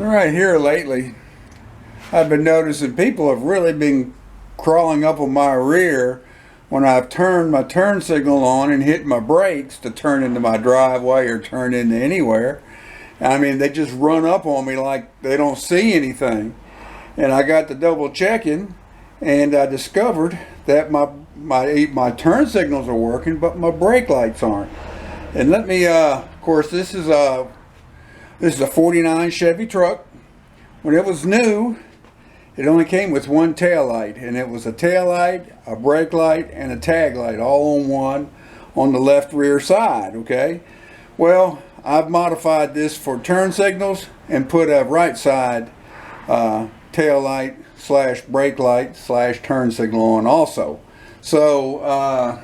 Right here lately, I've been noticing people have really been crawling up on my rear when I've turned my turn signal on and hit my brakes to turn into my driveway or turn into anywhere. I mean, they just run up on me like they don't see anything. And I got to double checking, and I discovered that my turn signals are working, but my brake lights aren't. And let me, of course, this is a 49 Chevy truck. When it was new, it only came with one tail light, and it was a tail light, a brake light, and a tag light all on one on the left rear side. Okay, well, I've modified this for turn signals and put a right side tail light slash brake light slash turn signal on also. So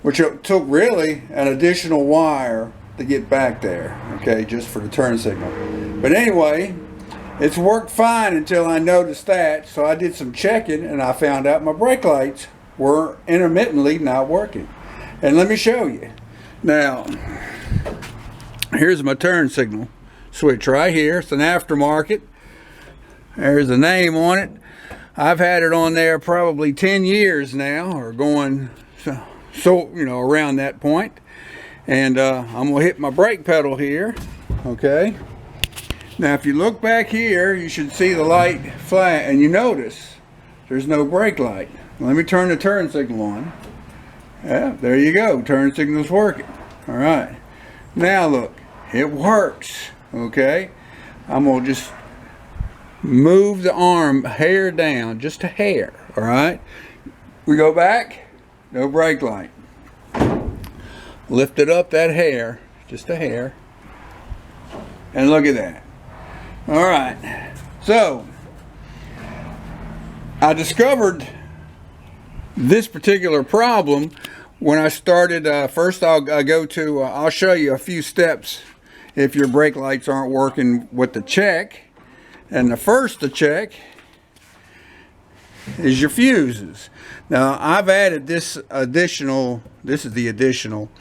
which it took really an additional wire to get back there, okay, just for the turn signal. But anyway, it's worked fine until I noticed that. So I did some checking and I found out my brake lights were intermittently not working. And let me show you. Now, here's my turn signal switch right here. It's an aftermarket. There's a name on it. I've had it on there probably 10 years now, or going so you know, around that point. And I'm gonna hit my brake pedal here. Okay, now if you look back here, you should see the light flat, and you notice there's no brake light. Let me turn the turn signal on. Yeah, there you go, turn signal's working. All right, now look, it works. Okay, I'm gonna just move the arm hair down, just a hair. All right, we go back, no brake light. Lift it up that hair, just a hair, and look at that. All right, so I discovered this particular problem when I started. First, I'll show you a few steps if your brake lights aren't working with the check. And the first to check is your fuses. Now, I've added this is the additional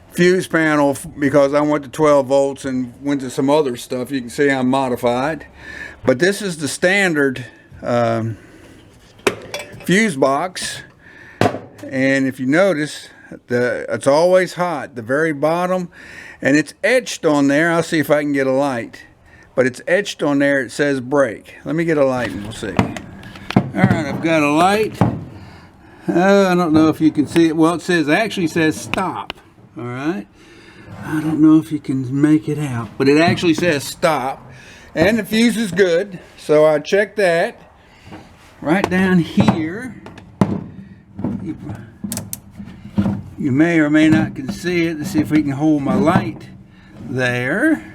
fuse panel because I went to 12 volts and went to some other stuff. You can see I'm modified. But this is the standard fuse box. And if you notice, it's always hot, the very bottom. And it's etched on there. I'll see if I can get a light. But it's etched on there, it says brake. Let me get a light and we'll see. Alright, I've got a light. I don't know if you can see it. Well, it actually says stop. Alright. I don't know if you can make it out, but it actually says stop. And the fuse is good. So I checked that. Right down here. You may or may not can see it. Let's see if we can hold my light there.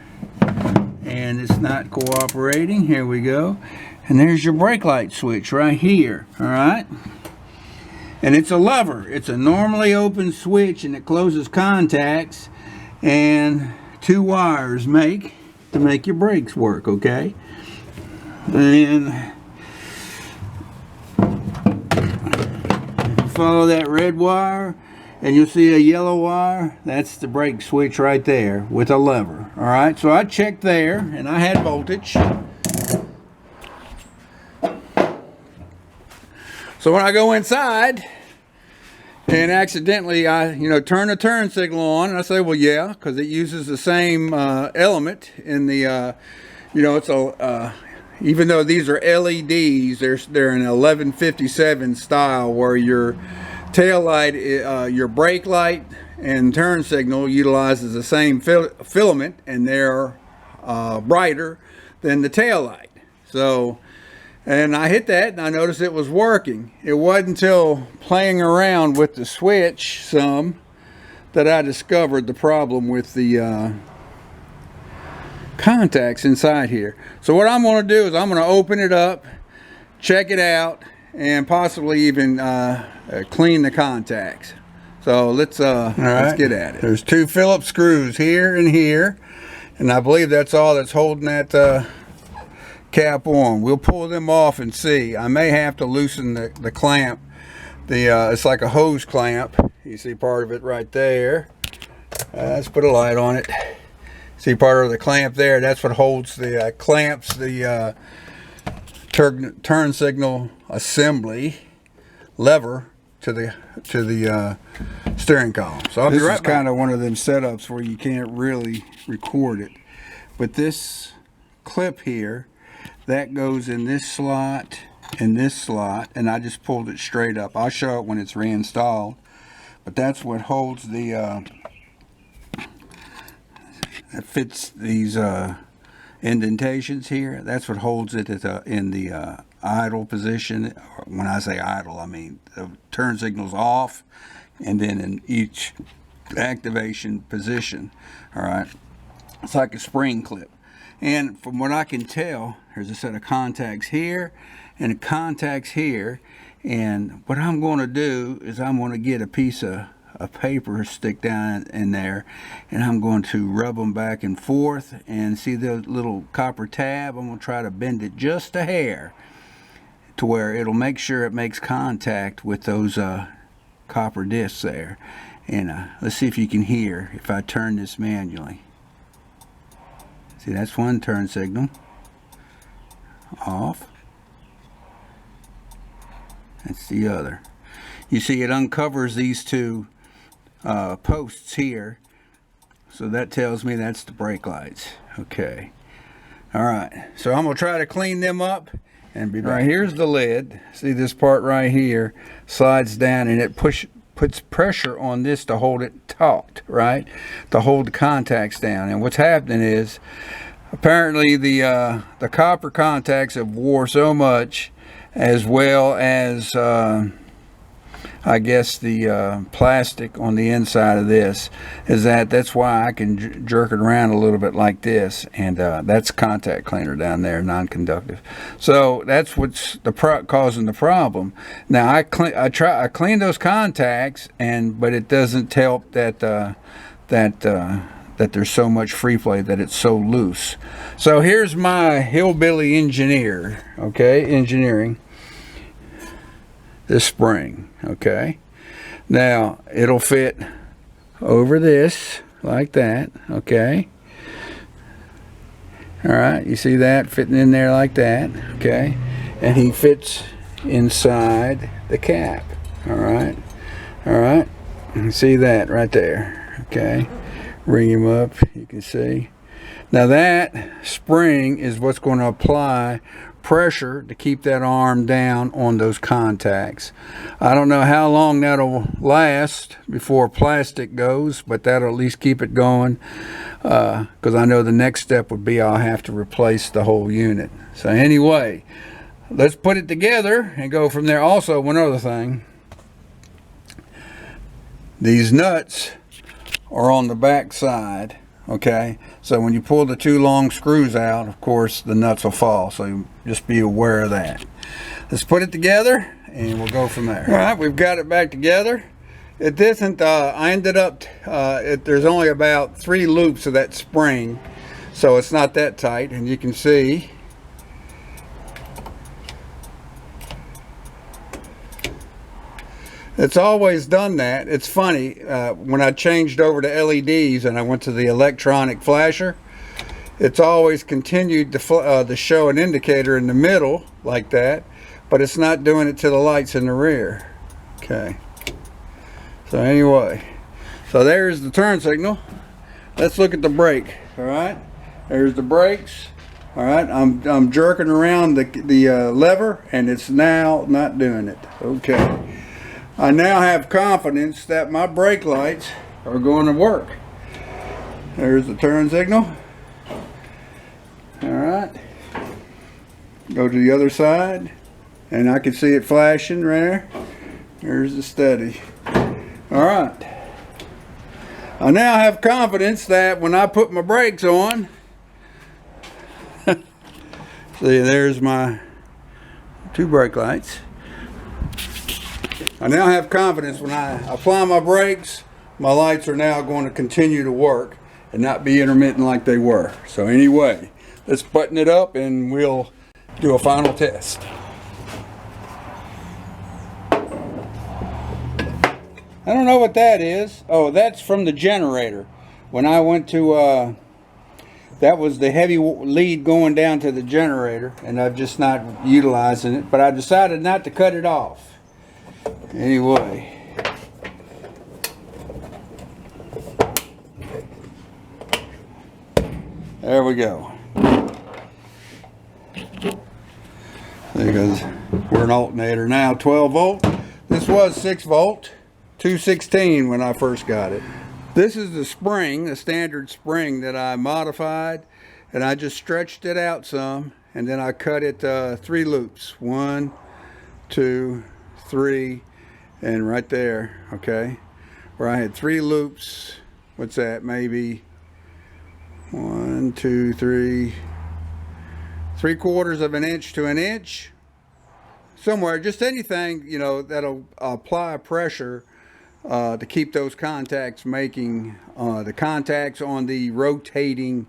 And it's not cooperating. Here we go. And there's your brake light switch right here. Alright. And it's a lever. It's a normally open switch, and it closes contacts, and two wires to make your brakes work, okay? And follow that red wire and you'll see a yellow wire. That's the brake switch right there with a lever. Alright, so I checked there and I had voltage. So when I go inside and accidentally I turn the turn signal on, and I say, well, yeah, because it uses the same element in the it's a even though these are LEDs, they're an 1157 style, where your tail light, your brake light and turn signal utilizes the same filament, and they're brighter than the tail light. So, and I hit that and I noticed it was working. It wasn't until playing around with the switch some that I discovered the problem with the contacts inside here. So what I'm going to do is I'm going to open it up, check it out, and possibly even clean the contacts. So let's get at it. There's two Phillips screws here and here, and I believe that's all that's holding that cap on. We'll pull them off and see. I may have to loosen the clamp. It's like a hose clamp. You see part of it right there. Let's put a light on it. See part of the clamp there? That's what holds the clamps the turn signal assembly lever to the steering column. So I'll be right back. This is kind of one of them setups where you can't really record it, but this clip here, that goes in this slot and this slot, and I just pulled it straight up. I'll show it when it's reinstalled, but that's what holds the that fits these indentations here. That's what holds it in the idle position. When I say idle, I mean the turn signal's off, and then in each activation position. All right, it's like a spring clip. And from what I can tell, there's a set of contacts here and contacts here. And what I'm going to do is I'm going to get a piece of paper, stick down in there, and I'm going to rub them back and forth. And see the little copper tab? I'm going to try to bend it just a hair to where it'll make sure it makes contact with those copper discs there. And let's see if you can hear if I turn this manually. See, that's one turn signal off. That's the other. You see, it uncovers these two posts here, so that tells me that's the brake lights. Okay. All right. So I'm gonna try to clean them up and be back. All right. Here's the lid. See this part right here slides down, and it puts pressure on this to hold it taut, right? To hold the contacts down. And what's happening is apparently the copper contacts have wore so much, as well as I guess the plastic on the inside of this, is that's why I can jerk it around a little bit like this, and that's contact cleaner down there, non-conductive. So that's what's causing the problem. Now I clean those contacts, but it doesn't help that that there's so much free play, that it's so loose. So here's my hillbilly engineering this spring. Okay, now it'll fit over this like that. Okay, all right, you see that fitting in there like that. Okay, and he fits inside the cap. All right, you can see that right there. Okay, bring him up, you can see. Now that spring is what's going to apply pressure to keep that arm down on those contacts. I don't know how long that'll last before plastic goes, but that'll at least keep it going, because I know the next step would be I'll have to replace the whole unit. So anyway, let's put it together and go from there. Also, one other thing, these nuts are on the back side. Okay, so when you pull the two long screws out, of course the nuts will fall, so just be aware of that. Let's put it together and we'll go from there. All right, we've got it back together. It isn't I ended up there's only about 3 loops of that spring, so it's not that tight, and you can see it's always done that. It's funny, when I changed over to LEDs and I went to the electronic flasher, it's always continued to show an indicator in the middle like that, but it's not doing it to the lights in the rear. Okay, so anyway, so there's the turn signal. Let's look at the brake. All right, there's the brakes. All right, I'm jerking around the lever, and it's now not doing it. Okay, I now have confidence that my brake lights are going to work. There's the turn signal. All right, go to the other side, and I can see it flashing right there. There's the steady. All right, I now have confidence that when I put my brakes on, see, there's my 2 brake lights. I now have confidence when I apply my brakes, my lights are now going to continue to work and not be intermittent like they were. So anyway, let's button it up and we'll do a final test. I don't know what that is. Oh, that's from the generator. When I went to that was the heavy lead going down to the generator, and I'm just not utilizing it, but I decided not to cut it off. Anyway. There we go. Because we're an alternator now, 12 volt. This was 6 volt, 216 when I first got it. This is the spring, the standard spring that I modified, and I just stretched it out some, and then I cut it 3 loops. 1, 2, 3, and right there, okay, where I had 3 loops. What's that? Maybe 1, 2, 3, 3/4 of an inch to an inch, somewhere, just anything, you know, that'll apply pressure to keep those contacts making, the contacts on the rotating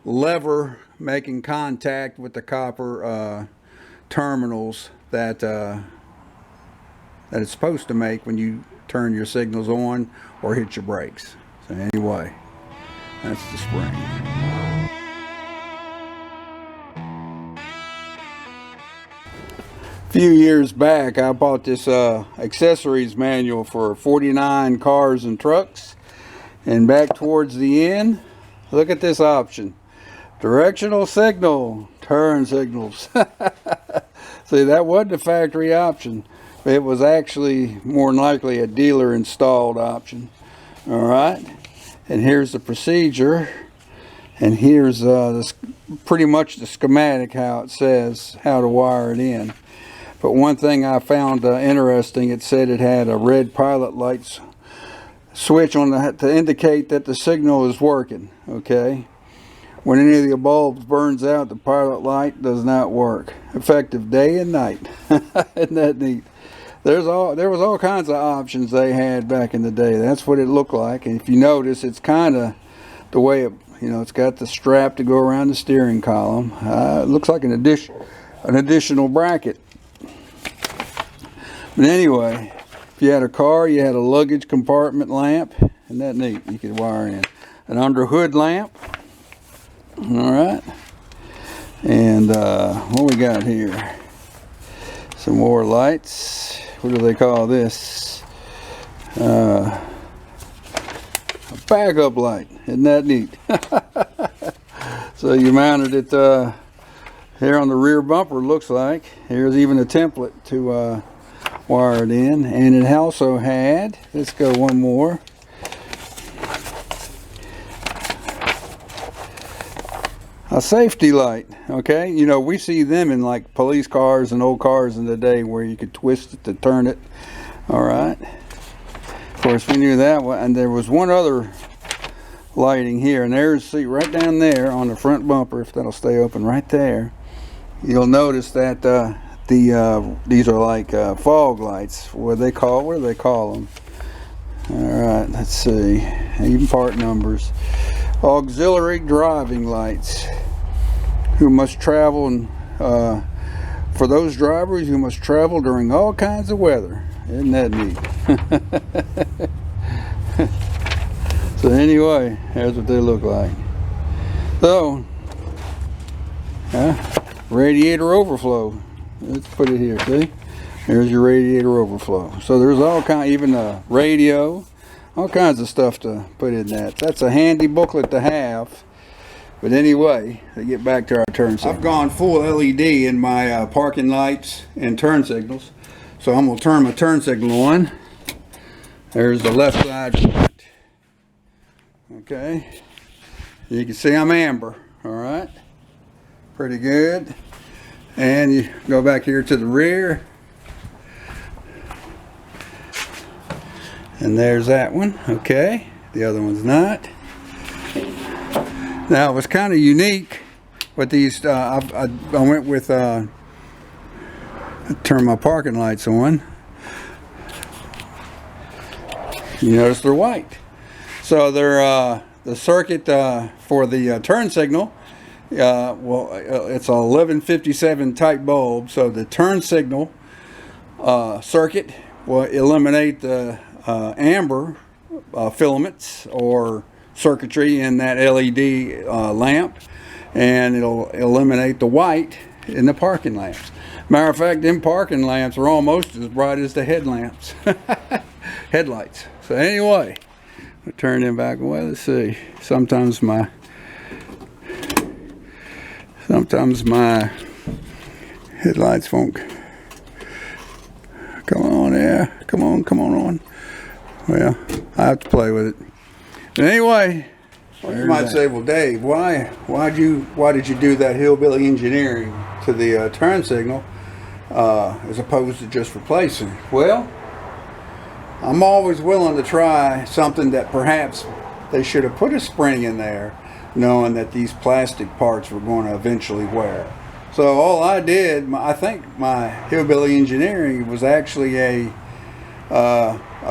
lever making contact with the copper terminals that it's supposed to make when you turn your signals on or hit your brakes. So anyway, that's the spring. A few years back, I bought this accessories manual for 49 cars and trucks, and back towards the end, look at this option: directional signal, turn signals. See, that wasn't a factory option. It was actually more than likely a dealer installed option. All right, and here's the procedure, and here's pretty much the schematic, how it says how to wire it in. But one thing I found interesting, it said it had a red pilot light switch on to indicate that the signal is working. Okay, when any of the bulbs burns out, the pilot light does not work. Effective day and night. Isn't that neat? There was all kinds of options they had back in the day. That's what it looked like. And if you notice, it's kind of the way it, you know, it's got the strap to go around the steering column. It looks like an additional bracket. But anyway, if you had a car, you had a luggage compartment lamp. Isn't that neat? You could wire in an under hood lamp. All right. And what we got here? Some more lights. What do they call this? A backup light. Isn't that neat? So you mounted it here on the rear bumper, looks like. Here's even a template to wire it in. And it also had, let's go one more, a safety light. Okay, you know, we see them in like police cars and old cars in the day where you could twist it to turn it. All right, of course we knew that one. And there was one other lighting here, and there's, see, right down there on the front bumper, if that'll stay open right there, you'll notice that these are like fog lights. What do they call them? All right, let's see, even part numbers. Auxiliary driving lights, who must travel, and for those drivers who must travel during all kinds of weather. Isn't that neat? So anyway, here's what they look like. So, radiator overflow. Let's put it here, see? There's your radiator overflow. So there's all kind, even a radio, all kinds of stuff to put in that. That's a handy booklet to have. But anyway, to get back to our turn signal. I've gone full LED in my parking lights and turn signals. So I'm going to turn my turn signal on. There's the left side. Okay. You can see I'm amber. All right. Pretty good. And you go back here to the rear. And there's that one. Okay. The other one's not. Now, it was kind of unique with these. I went with, turn my parking lights on. You notice they're white. So they're the circuit for the turn signal. Well, it's a 1157 type bulb. So the turn signal circuit will eliminate the amber filaments or circuitry in that LED lamp, and it'll eliminate the white in the parking lamps. Matter of fact, them parking lamps are almost as bright as the headlamps, headlights. So anyway, we'll turn them back away. Let's see. Sometimes my headlights won't come on there. Come on. Well, I have to play with it. But anyway, you might say, well, Dave, why did you do that hillbilly engineering to the turn signal as opposed to just replacing? Well, I'm always willing to try something that perhaps they should have put a spring in there, knowing that these plastic parts were going to eventually wear. So all I did, I think my hillbilly engineering was actually a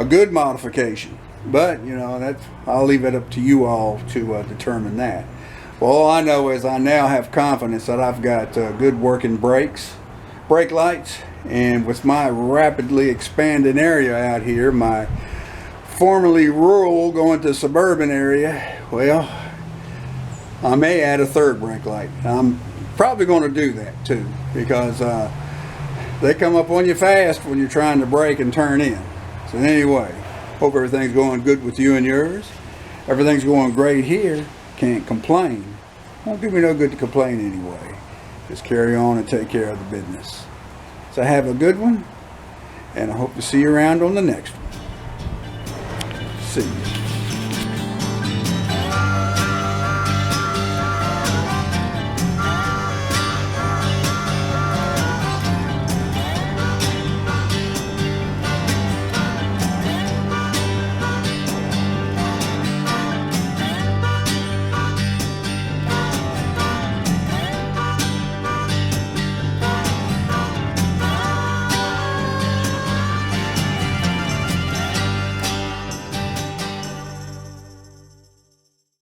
good modification. But, you know, I'll leave it up to you all to determine that. Well, all I know is I now have confidence that I've got good working brake lights, and with my rapidly expanding area out here, my formerly rural going to suburban area, well, I may add a third brake light. I'm probably going to do that too, because they come up on you fast when you're trying to brake and turn in. So anyway, hope everything's going good with you and yours. Everything's going great here. Can't complain. Won't do me no good to complain anyway. Just carry on and take care of the business. So have a good one, and I hope to see you around on the next one. See you.